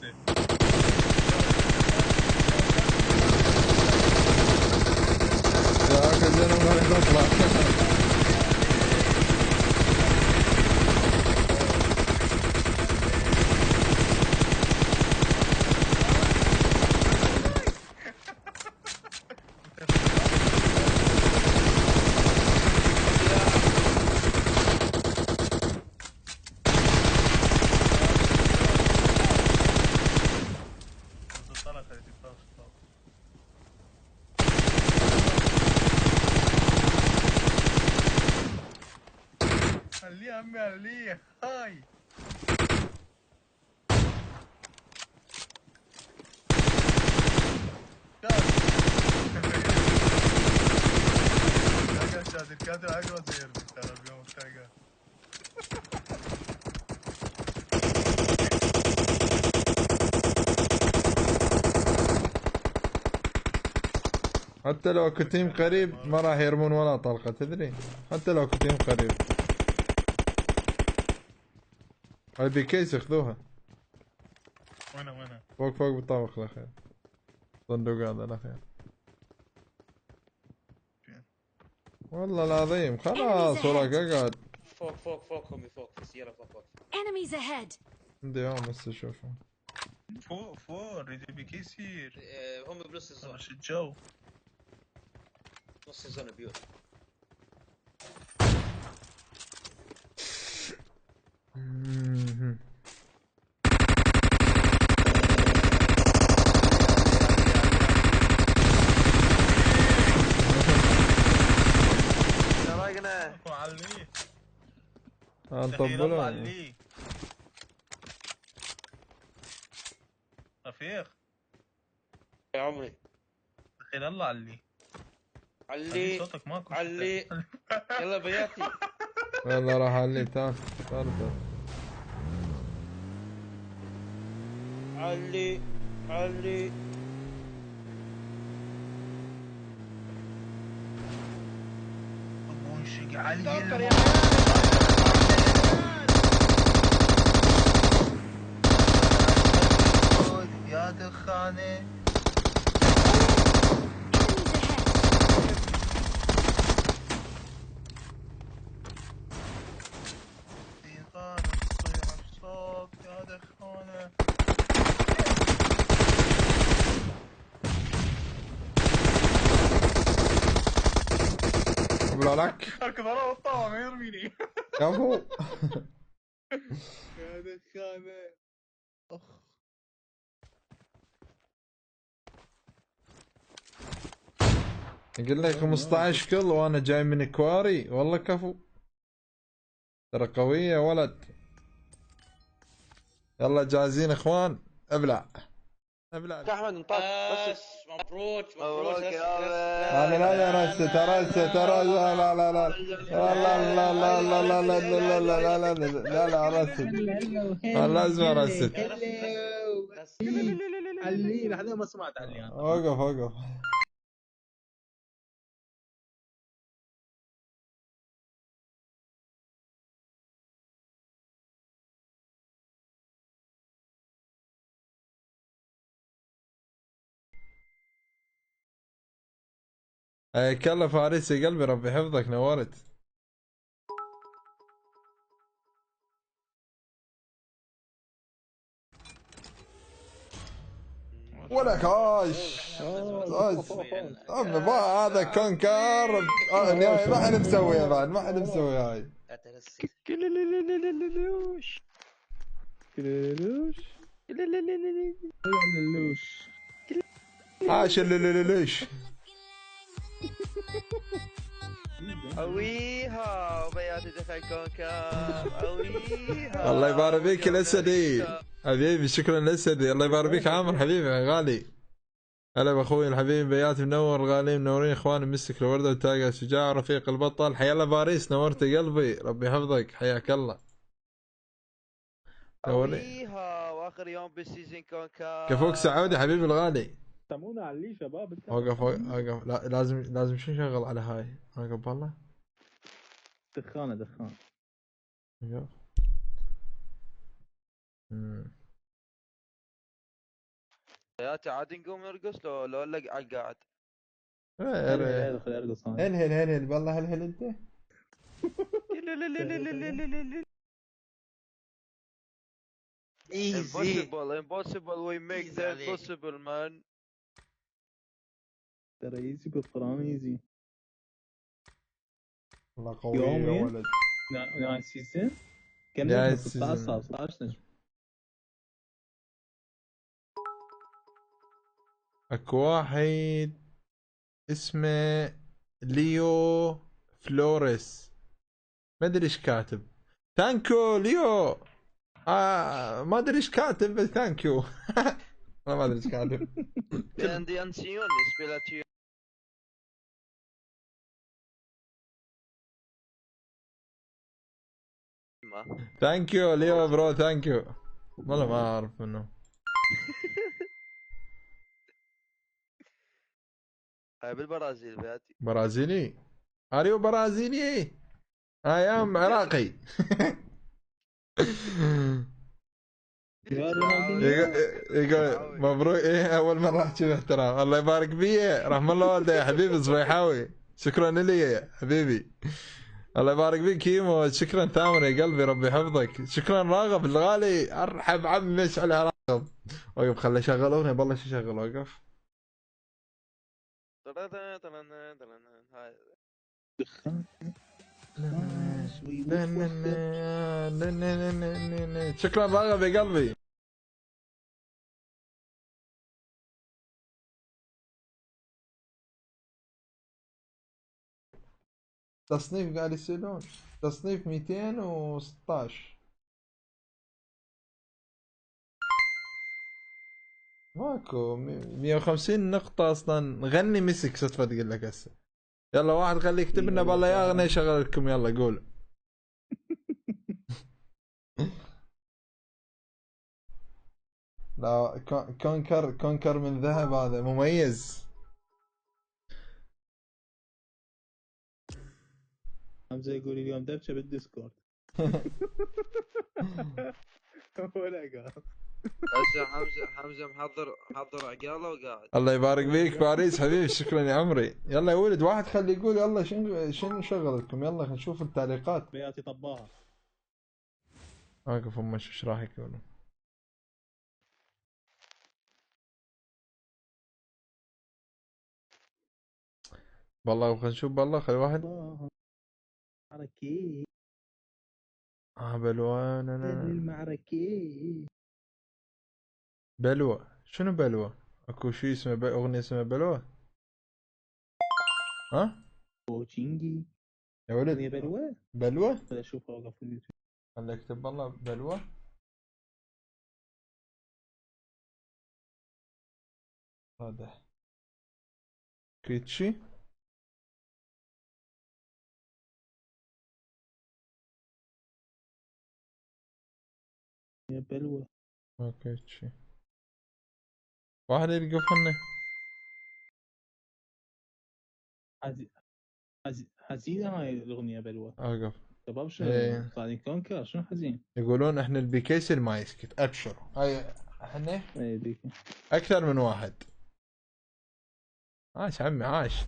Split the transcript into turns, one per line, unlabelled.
راسه.
يا اخي زين ما راح تطلع.
عليه يا عمي عليه. هاي شادي الكاتب عقبه زير ترى اليوم التاقة.
حتى لو كتيم قريب ما راح يرمون ولا طلقة تدري، حتى لو كتيم قريب. هاي بكيس اخذوها.
وينها؟
فوق بالطابق الاخير. صندوق هذا الاخير. والله العظيم خلاص وراك اقعد.
فوق امي فوق في السيارة فوق.
Enemies ahead.
عندي يوم بس اشوفه.
فوق ريدي بكيسير.
هم بنص الزون.
مش الجو.
نص الزون بيوت.
عليه
نطبلون.
عليه رفيق
يا عمري
دخيل الله علي صوتك ماكو.
علي يلا بياتي.
يلا راح علي تعال تعال.
علي
منشق علي يا دخانه. يا دخانه.
ابلع لك.
اركض ورا الطاوله ما يرميني.
كفو.
يا دخانه. اخ
يقول لك 15 كل وانا جاي من كواري. والله كفو ترى قوية يا ولد. يلا جاهزين اخوان. ابلع
احمد انطاك بس. مبروك
انا لا رست لا لا لا لا لا لا لا لا لا لا لا لا لا لا رست. لازم رست.
علي لحد ما سمعت علي.
اوقف كلا فارسي قلبي ربي حفظك نورت. ولك عاش ما هذا كونكار. ما حد مسويها بعد ما حد مسويها هاي.
كللوش
عاش ليش
اويها وبياتي دخل كونكار اويها.
الله يبارك فيك الاسدي حبيبي. شكرا الاسدي. الله يبارك فيك عامر حبيبي غالي. هلا باخوي الحبيب بيات منور غالي منورين اخواني. مسك الورده وتاقه شجاع رفيق البطل. حيا الله باريس نورت قلبي ربي يحفظك حياك الله.
اويها واخر يوم بالسيزون كونكار.
كفوك سعودي حبيبي الغالي.
سمونا علي شباب.
اوقف لا لازم شو نشغل على هاي. اوقف والله
دخانه.
اوقف.
بياتي عادي نقوم نرقص لو على القاعد.
ادخل ارقص انا.
هلهل بالله هلهل انت.
ايزي
impossible we make
Easy
that
عليك.
possible man.
ترى ايزي بالقران ايزي.
والله قوي
يوم
يا
إيه؟
ولد.
نايس سيزون. كم
نايس
نجم؟ 16
سيزون.
16 نجم.
اكو واحد اسمه ليو فلوريس، ما ادري ايش كاتب. ثانكيو ليو. ما ادري ايش كاتب بس ثانكيو. انا ما ادري ايش كاتب.
عندي انسيون سبيلاتيون.
ثانكيو ليو برو ثانكيو. والله ما اعرف منه.
هاي بالبرازيل بياتي.
برازيلي. اريو برازيلي. ايام عراقي.
يا رونالدينيو.
يقول مبروك. ايه اول مره احكي باحترام. الله يبارك فيه رحم الله والده يا حبيبي صبيحاوي. شكرا لي يا حبيبي. الله يبارك فيك كيمو. شكرا ثامر يا قلبي ربي يحفظك. شكرا راغب الغالي. ارحب عمي مشعل يا راغب. وقف خلي اشغل اغنيه بلش يشغل. وقف.
هاي
دخان.
شكرا راغب يا قلبي. تصنيف قاعد يسألون. تصنيف 216. ماكو 150 نقطة اصلا. غني مسك صدفة تقول لك هسه. يلا واحد خليه يكتب لنا بالله يا اغنية شغل لكم. يلا قول. لا كونكر من ذهب هذا مميز.
حمزه يقول اليوم دبشه بالديسكورد. ولا قال.
هسه حمزه محضر عقاله وقاعد.
الله يبارك فيك باريس حبيبي. شكرا يا عمري. يلا يا ولد واحد خليه يقول. يلا شنو نشغل لكم. يلا خلينا نشوف التعليقات.
بياتي طباها.
واقف هم ايش راح يقولون. والله خلينا نشوف. بالله خلي واحد.
معركة.
بلوى. لا لا.
المعركة.
بلوى. شنو بلوى؟ اكو شيء اسمه اغنية اسمها بلوى. ها؟
بوتشينجي.
يا ولد
هي بلوى.
بلوى.
ولا اشوفها اوقف في اليوتيوب.
خلي اكتب والله بلوى. هذا كيتشي.
يا بلوى.
كيتشي. واحد يلقى فنه.
حزينة هاي الأغنية بلوى.
اوقف.
شباب شو
إيه.
طالعين كونكر شنو حزين؟
يقولون احنا البيكيسل ما يسكت. ابشر. هاي احنا
ايه ديك.
اكثر من واحد. عاش عمي عاش.